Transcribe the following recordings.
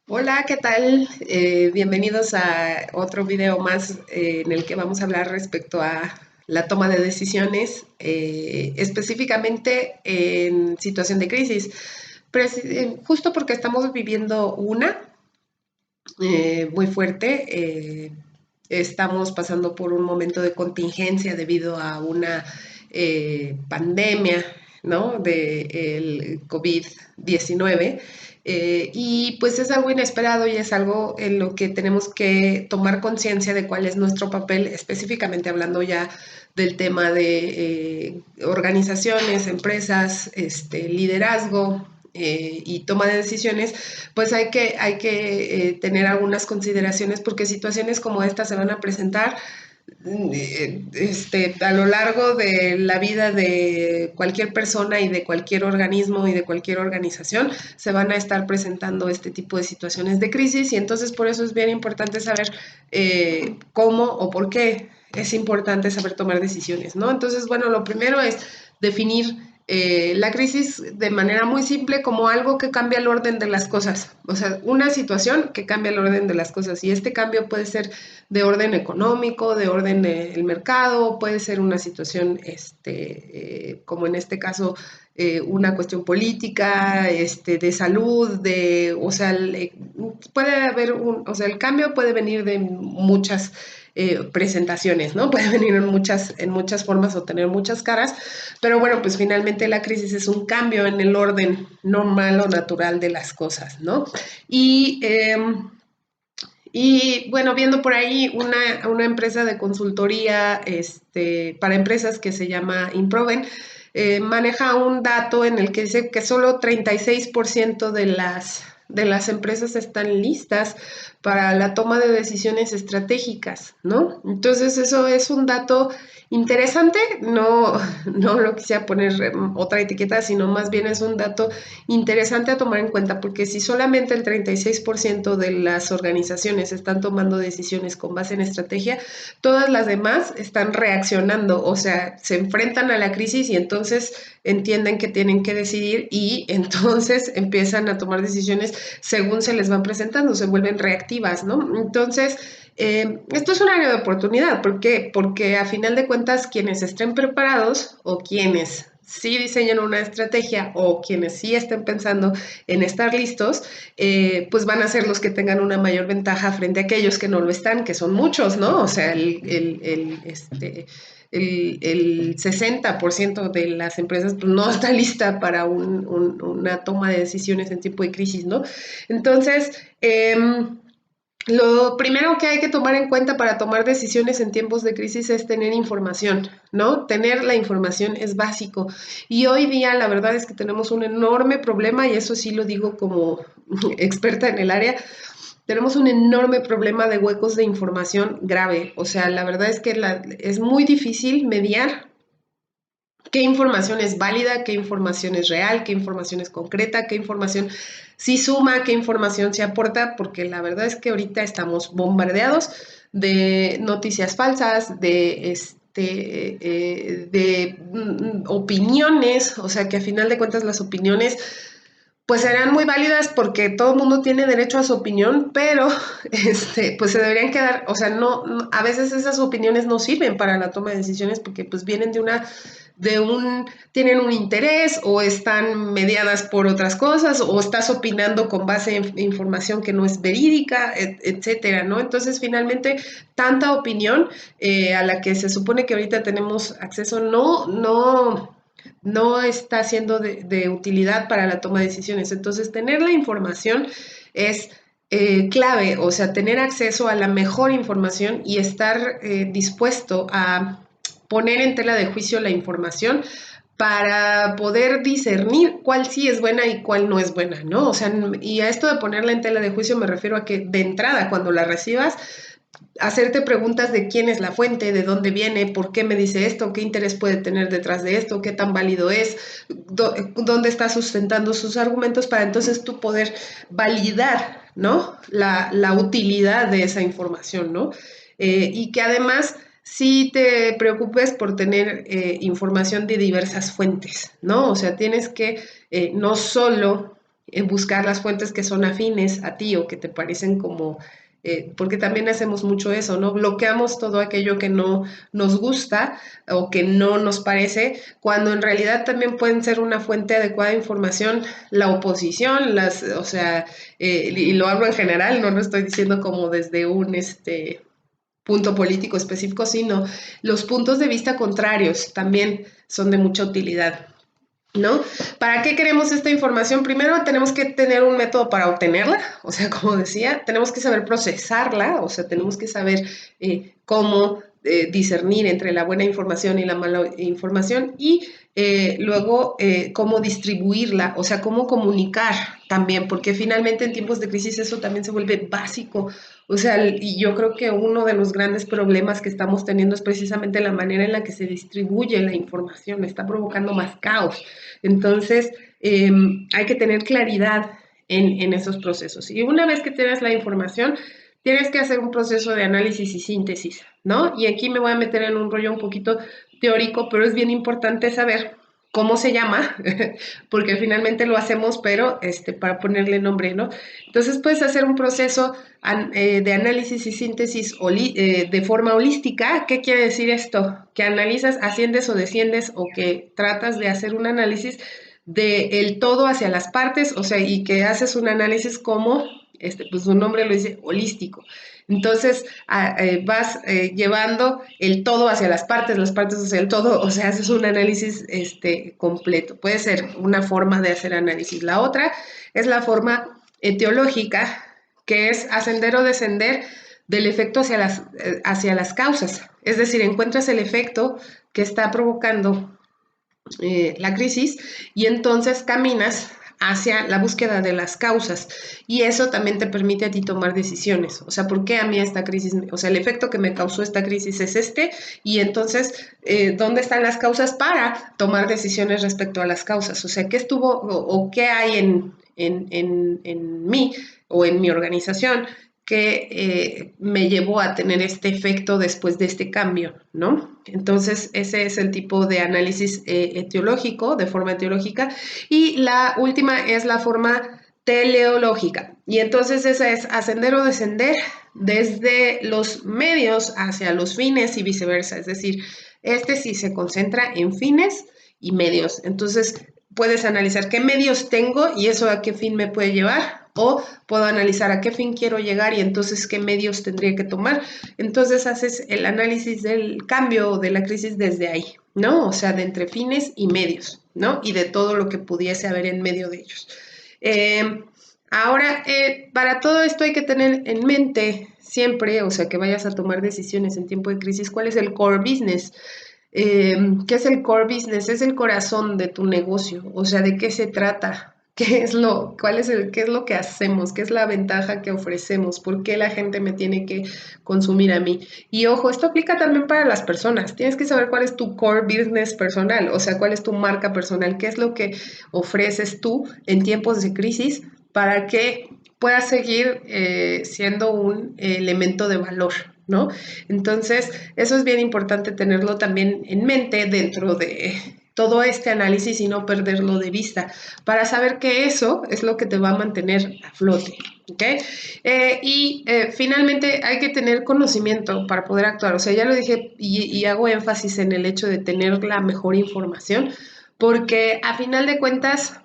Hola, ¿qué tal? Bienvenidos a otro video más en el que vamos a hablar respecto a la toma de decisiones, específicamente en situación de crisis. Justo porque estamos viviendo una muy fuerte, estamos pasando por un momento de contingencia debido a una pandemia, ¿no? Del COVID-19. Y pues es algo inesperado y es algo en lo que tenemos que tomar conciencia de cuál es nuestro papel, específicamente hablando ya del tema de organizaciones, empresas, liderazgo y toma de decisiones, pues hay que tener algunas consideraciones porque situaciones como esta se van a presentar a lo largo de la vida de cualquier persona y de cualquier organismo y de cualquier organización se van a estar presentando este tipo de situaciones de crisis y entonces por eso es bien importante saber cómo o por qué es importante saber tomar decisiones, ¿no? Entonces, bueno, lo primero es definir la crisis de manera muy simple como algo que cambia el orden de las cosas, o sea, una situación que cambia el orden de las cosas y este cambio puede ser de orden económico, de orden del mercado, puede ser una situación, como en este caso, una cuestión política, de salud, o sea, puede haber o sea, el cambio puede venir de muchas presentaciones, ¿no? Puede venir en muchas formas o tener muchas caras, pero bueno, pues finalmente la crisis es un cambio en el orden normal o natural de las cosas, ¿no? Y y bueno, viendo por ahí una empresa de consultoría para empresas que se llama Improven, maneja un dato en el que dice que solo 36% de las empresas están listas para la toma de decisiones estratégicas, ¿no? Entonces eso es un dato interesante, no lo quisiera poner otra etiqueta, sino más bien es un dato interesante a tomar en cuenta, porque si solamente el 36% de las organizaciones están tomando decisiones con base en estrategia, todas las demás están reaccionando, o sea, se enfrentan a la crisis y entonces entienden que tienen que decidir y entonces empiezan a tomar decisiones según se les van presentando, se vuelven reactivas, ¿no? Entonces, esto es un área de oportunidad. ¿Por qué? Porque a final de cuentas, quienes estén preparados o quienes sí diseñan una estrategia o quienes sí estén pensando en estar listos, pues van a ser los que tengan una mayor ventaja frente a aquellos que no lo están, que son muchos, ¿no? O sea, el 60% de las empresas pues, no está lista para una toma de decisiones en tiempo de crisis, ¿no? Entonces, lo primero que hay que tomar en cuenta para tomar decisiones en tiempos de crisis es tener información, ¿no? Tener la información es básico. Y hoy día la verdad es que tenemos un enorme problema, y eso sí lo digo como experta en el área, tenemos un enorme problema de huecos de información grave. O sea, la verdad es que es muy difícil mediar qué información es válida, qué información es real, qué información es concreta, qué información sí suma, qué información sí aporta, porque la verdad es que ahorita estamos bombardeados de noticias falsas, de opiniones, o sea que a final de cuentas las opiniones pues serán muy válidas porque todo el mundo tiene derecho a su opinión, pero pues se deberían quedar, o sea, a veces esas opiniones no sirven para la toma de decisiones porque pues vienen tienen un interés o están mediadas por otras cosas o estás opinando con base en información que no es verídica, etcétera, ¿no? Entonces, finalmente, tanta opinión a la que se supone que ahorita tenemos acceso no está siendo de utilidad para la toma de decisiones. Entonces, tener la información es clave, o sea, tener acceso a la mejor información y estar dispuesto a poner en tela de juicio la información para poder discernir cuál sí es buena y cuál no es buena, ¿no? O sea, y a esto de ponerla en tela de juicio me refiero a que de entrada, cuando la recibas, hacerte preguntas de quién es la fuente, de dónde viene, por qué me dice esto, qué interés puede tener detrás de esto, qué tan válido es, dónde está sustentando sus argumentos para entonces tú poder validar, ¿no? La utilidad de esa información, ¿no? Y que además sí te preocupes por tener información de diversas fuentes, ¿no? O sea, tienes que no solo buscar las fuentes que son afines a ti o que te parecen como, porque también hacemos mucho eso, ¿no? Bloqueamos todo aquello que no nos gusta o que no nos parece, cuando en realidad también pueden ser una fuente adecuada de información, la oposición, o sea, y lo hablo en general, no lo estoy diciendo como desde un, punto político específico, sino los puntos de vista contrarios también son de mucha utilidad. ¿No? ¿Para qué queremos esta información? Primero tenemos que tener un método para obtenerla, o sea, como decía, tenemos que saber procesarla, o sea, tenemos que saber cómo discernir entre la buena información y la mala información y luego cómo distribuirla, o sea, cómo comunicar también, porque finalmente en tiempos de crisis eso también se vuelve básico. O sea, y yo creo que uno de los grandes problemas que estamos teniendo es precisamente la manera en la que se distribuye la información, está provocando más caos. Entonces, hay que tener claridad en esos procesos. Y una vez que tienes la información, tienes que hacer un proceso de análisis y síntesis, ¿no? Y aquí me voy a meter en un rollo un poquito teórico, pero es bien importante saber cómo se llama, porque finalmente lo hacemos, pero para ponerle nombre, ¿no? Entonces puedes hacer un proceso de análisis y síntesis de forma holística. ¿Qué quiere decir esto? Que analizas, asciendes o desciendes o que tratas de hacer un análisis del todo hacia las partes, o sea, y que haces un análisis como, pues su nombre lo dice, holístico. Entonces vas llevando el todo hacia las partes hacia el todo, o sea, haces un análisis completo. Puede ser una forma de hacer análisis. La otra es la forma etiológica, que es ascender o descender del efecto hacia las causas. Es decir, encuentras el efecto que está provocando la crisis y entonces caminas hacia la búsqueda de las causas y eso también te permite a ti tomar decisiones, o sea, ¿por qué a mí esta crisis, o sea, el efecto que me causó esta crisis es y entonces, ¿dónde están las causas para tomar decisiones respecto a las causas? O sea, ¿qué estuvo o qué hay en mí o en mi organización que me llevó a tener este efecto después de este cambio, ¿no? Entonces, ese es el tipo de análisis etiológico, de forma etiológica. Y la última es la forma teleológica. Y entonces esa es ascender o descender desde los medios hacia los fines y viceversa. Es decir, sí se concentra en fines y medios. Entonces, puedes analizar qué medios tengo y eso a qué fin me puede llevar, o puedo analizar a qué fin quiero llegar y entonces qué medios tendría que tomar. Entonces haces el análisis del cambio de la crisis desde ahí, ¿no? O sea, de entre fines y medios, ¿no? Y de todo lo que pudiese haber en medio de ellos. Ahora, para todo esto hay que tener en mente siempre, o sea, que vayas a tomar decisiones en tiempo de crisis, cuál es el core business. ¿Qué es el core business? Es el corazón de tu negocio, o sea, ¿de qué se trata? ¿Qué es lo que hacemos? ¿Qué es la ventaja que ofrecemos? ¿Por qué la gente me tiene que consumir a mí? Y ojo, esto aplica también para las personas. Tienes que saber cuál es tu core business personal, o sea, cuál es tu marca personal, qué es lo que ofreces tú en tiempos de crisis para que puedas seguir siendo un elemento de valor, ¿no? Entonces, eso es bien importante tenerlo también en mente dentro de todo este análisis y no perderlo de vista, para saber que eso es lo que te va a mantener a flote, ¿ok? Finalmente hay que tener conocimiento para poder actuar, o sea, ya lo dije y hago énfasis en el hecho de tener la mejor información, porque a final de cuentas,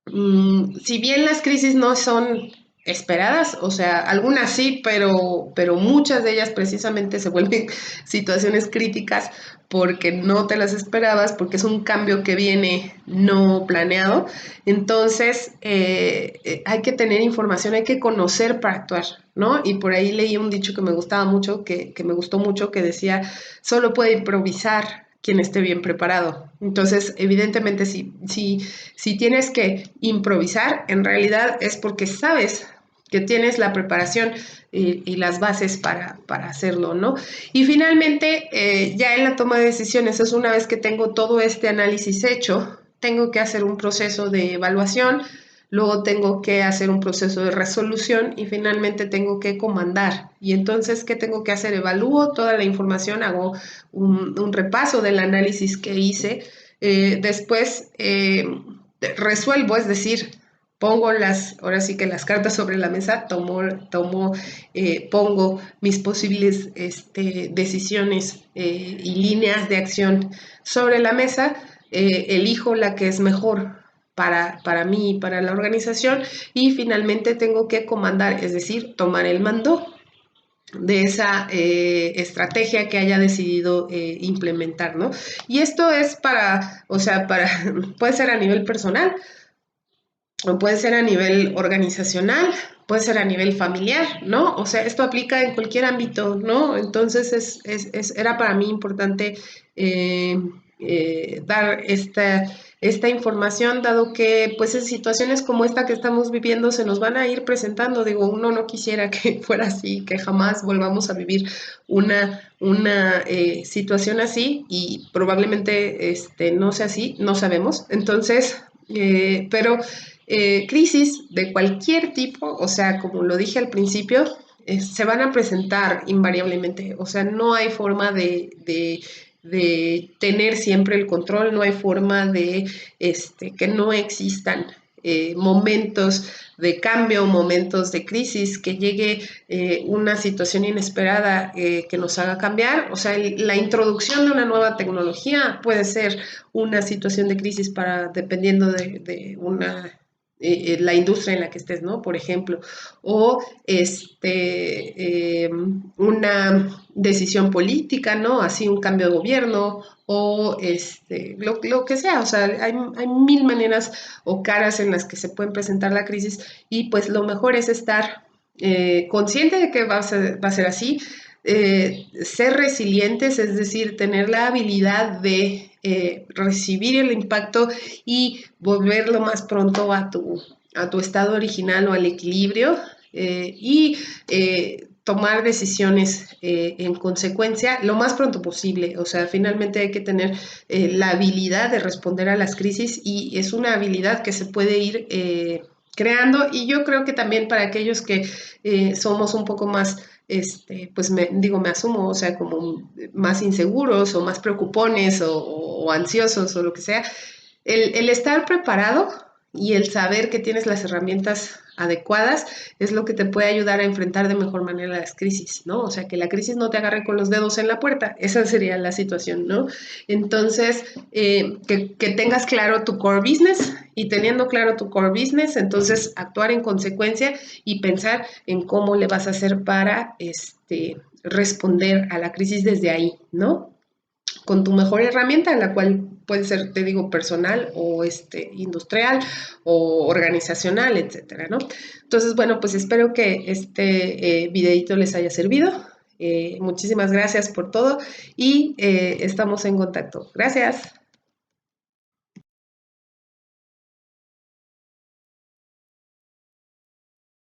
si bien las crisis no son esperadas, o sea, algunas sí, pero muchas de ellas precisamente se vuelven situaciones críticas porque no te las esperabas, porque es un cambio que viene no planeado. Entonces, hay que tener información, hay que conocer para actuar, ¿no? Y por ahí leí un dicho que me gustaba mucho, que me gustó mucho, que decía, solo puede improvisar quien esté bien preparado. Entonces, evidentemente, si tienes que improvisar, en realidad es porque sabes que tienes la preparación y las bases para hacerlo, ¿no? Y finalmente, ya en la toma de decisiones, es una vez que tengo todo este análisis hecho, tengo que hacer un proceso de evaluación, luego tengo que hacer un proceso de resolución y finalmente tengo que comandar. Y entonces, ¿qué tengo que hacer? Evalúo toda la información, hago un repaso del análisis que hice, después resuelvo, es decir, pongo ahora sí que las cartas sobre la mesa, pongo mis posibles decisiones y líneas de acción sobre la mesa, elijo la que es mejor para mí y para la organización y finalmente tengo que comandar, es decir, tomar el mando de esa estrategia que haya decidido implementar, ¿no? Y esto es o sea, puede ser a nivel personal, o puede ser a nivel organizacional, puede ser a nivel familiar, ¿no? O sea, esto aplica en cualquier ámbito, ¿no? Entonces era para mí importante eh, dar esta información, dado que pues en situaciones como esta que estamos viviendo se nos van a ir presentando. Digo, uno no quisiera que fuera así, que jamás volvamos a vivir una situación así y probablemente no sea así, no sabemos. Entonces, pero crisis de cualquier tipo, o sea, como lo dije al principio, se van a presentar invariablemente, o sea, no hay forma de tener siempre el control, no hay forma de que no existan momentos de cambio, momentos de crisis, que llegue una situación inesperada que nos haga cambiar. O sea, la introducción de una nueva tecnología puede ser una situación de crisis dependiendo de la industria en la que estés, ¿no? Por ejemplo, o una decisión política, ¿no? Así un cambio de gobierno o lo que sea, o sea, hay mil maneras o caras en las que se pueden presentar la crisis y pues lo mejor es estar consciente de que va a ser así, ser resilientes, es decir, tener la habilidad de recibir el impacto y volver lo más pronto a tu estado original o al equilibrio y tomar decisiones en consecuencia lo más pronto posible. O sea, finalmente hay que tener la habilidad de responder a las crisis y es una habilidad que se puede ir creando y yo creo que también para aquellos que somos un poco más pues me asumo, o sea, como más inseguros o más preocupones o ansiosos o lo que sea, el estar preparado y el saber que tienes las herramientas adecuadas es lo que te puede ayudar a enfrentar de mejor manera las crisis, ¿no? O sea, que la crisis no te agarre con los dedos en la puerta, esa sería la situación, ¿no? Entonces, que tengas claro tu core business y teniendo claro tu core business, entonces actuar en consecuencia y pensar en cómo le vas a hacer para responder a la crisis desde ahí, ¿no? Con tu mejor herramienta, la cual puede ser, te digo, personal o industrial o organizacional, etcétera, ¿no? Entonces, bueno, pues espero que este videito les haya servido. Muchísimas gracias por todo y estamos en contacto. Gracias.